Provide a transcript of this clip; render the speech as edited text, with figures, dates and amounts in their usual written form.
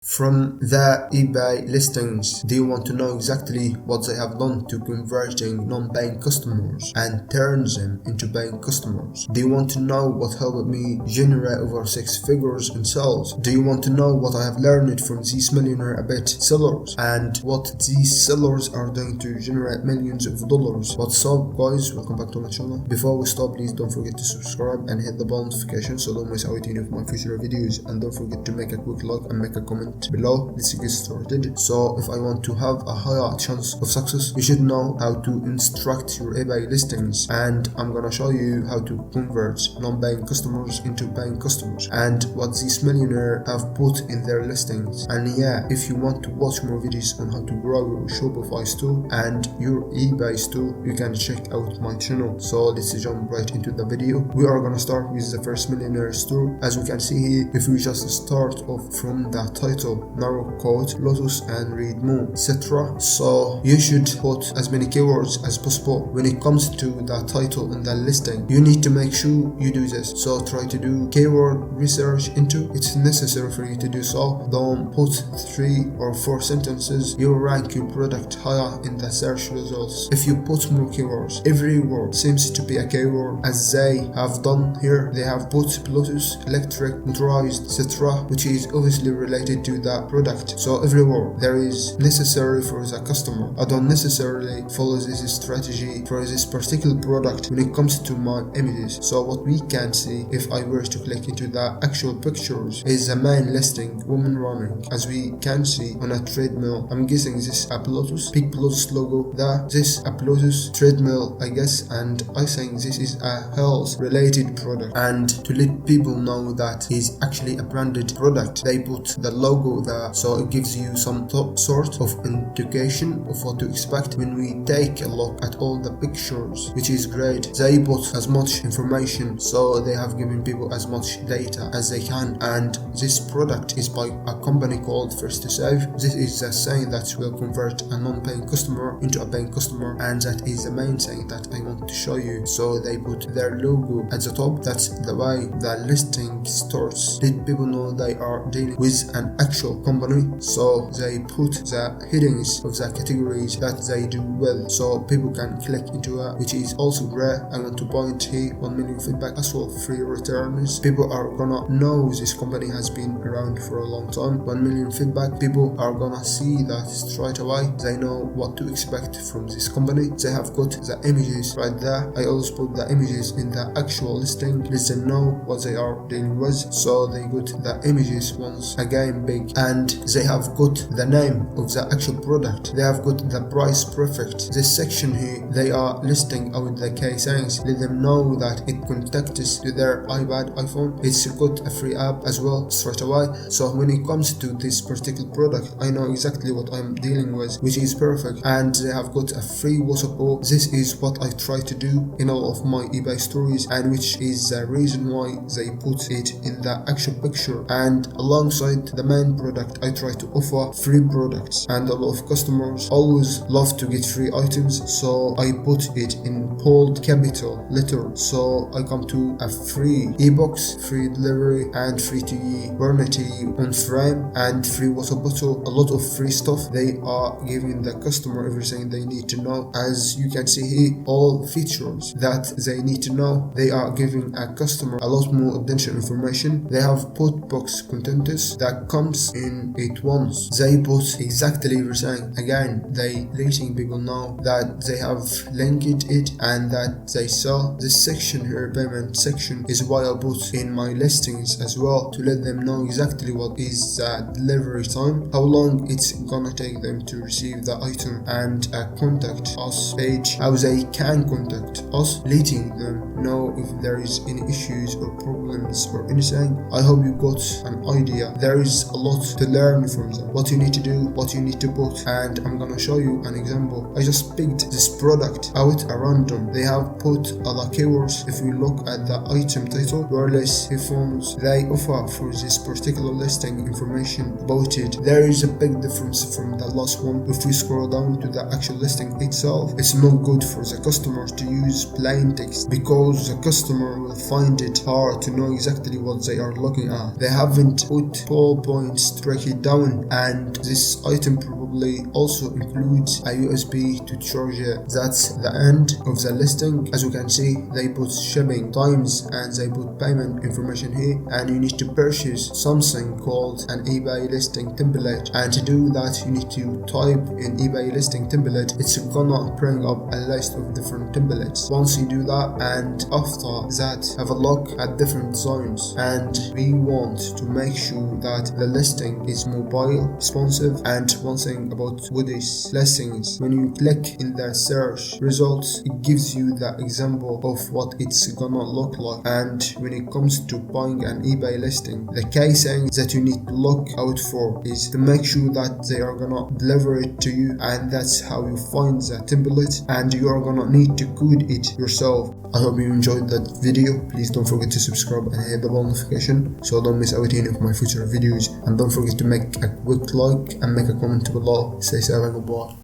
From the eBay listings, do you want to know exactly what they have done to converting non-paying customers and turn them into paying customers? Do you want to know what helped me generate over 6 figures in sales? Do you want to know what I have learned from these millionaire a bit sellers and what these sellers are doing to generate millions of dollars? What's up guys, welcome back to my channel. Before we start, please don't forget to subscribe and hit the bell notification so don't miss out any of my future videos, and don't forget to make a quick like and make a comment below. Let's get started. So if I want to have a higher chance of success, you should know how to instruct your eBay listings, and I'm gonna show you how to convert non-paying customers into paying customers and what these millionaires have put in their listings. And yeah, if you want to watch more videos on how to grow your Shopify store and your eBay store, you can check out my channel. So let's jump right into the video. We are gonna start with the first millionaire store. As we can see here, if we just start off from the title, narrow code, Lotus and read more, etc. So you should put as many keywords as possible when it comes to the title and the listing. You need to make sure you do this. So try to do keyword research into. It's necessary for you to do so. Don't put 3 or 4 sentences. You rank your product higher in the search results if you put more keywords. Every word seems to be a keyword, as they have done here. They have put Lotus, electric, motorized, etc., which is obviously related to the product. So every word there is necessary for the customer. I don't necessarily follow this strategy for this particular product when it comes to my images. So what we can see, if I were to click into the actual pictures, is the main listing, woman running. As we can see on a treadmill, I'm guessing this is a Lotus, big Lotus logo, this a Lotus treadmill I guess, and I think this is a health related product. And to let people know that is actually a branded product, they put the logo there, so it gives you some sort of indication of what to expect when we take a look at all the pictures, which is great. They put as much information, so they have given people as much data as they can. And this product is by a company called First to Save. This is the saying that will convert a non-paying customer into a paying customer, and that is the main thing that I want to show you. So they put their logo at the top. That's the way the listing starts. Let people know they are dealing with an actual company. So they put the headings of the categories that they do well, so people can click into it, which is also great. I want to point here 1 million feedback as well, free returns. People are gonna know this company has been around for a long time. 1 million feedback, people are gonna see that straight away. They know what to expect from this company. They have got the images right there. I always put the images in the actual listing, let them know what they are dealing with. So they got the images once again big, and they have got the name of the actual product. They have got the price perfect. This section here, they are listing out the key things. Let them know that it contacts to their iPad, iPhone. It's got a free app as well straight away. So when it comes to this particular product, I know exactly what I'm dealing with, which is perfect. And they have got a free WhatsApp. This is what I try to do in all of my eBay stories, and which is the reason why they put it in the actual picture. And alongside the main product, I try to offer free products, and a lot of customers always love to get free items, so I put it in bold capital letter. So I come to a free e-box, free delivery, and free TV warranty on frame, and free water bottle. A lot of free stuff. They are giving the customer everything they need to know. As you can see here, all features that they need to know. They are giving a customer a lot more additional information. They have put box contents that comes in it once. They put exactly everything. Again, they letting people know that they have linked it and that they sell. This section here, payment section, is why I put in my listings as well, to let them know exactly what is the delivery time, how long it's gonna take them to receive the item, and a contact us page, how they can contact us, letting them know if there is any issues or problems or anything. I hope you got an idea. There is a lot to learn from them, what you need to do, what you need to put, and I'm gonna show you an example. I just picked this product out at random. They have put other keywords. If we look at the item title, wireless headphones, they offer for this particular listing information about it. There is a big difference from the last one. If we scroll down to the actual listing itself, it's not good for the customers to use plain text, because the customer will find it hard to know exactly what they are looking at. They haven't put ballpoint points to break it down, and this item probably also includes a USB to charger. That's the end of the listing. As you can see, they put shipping times and they put payment information here, and you need to purchase something called an eBay listing template, and to do that you need to type in eBay listing template. It's gonna bring up a list of different templates. Once you do that, and after that, have a look at different zones, and we want to make sure that the listing is mobile responsive. And one thing about Woody's listings, when you click in the search results, it gives you the example of what it's gonna look like. And when it comes to buying an eBay listing, the key thing that you need to look out for is to make sure that they are gonna deliver it to you, and that's how you find the template, and you are gonna need to code it yourself. I hope you enjoyed that video. Please don't forget to subscribe and hit the bell notification so don't miss out any of my future videos, and don't forget to make a quick like and make a comment below. Stay safe and goodbye.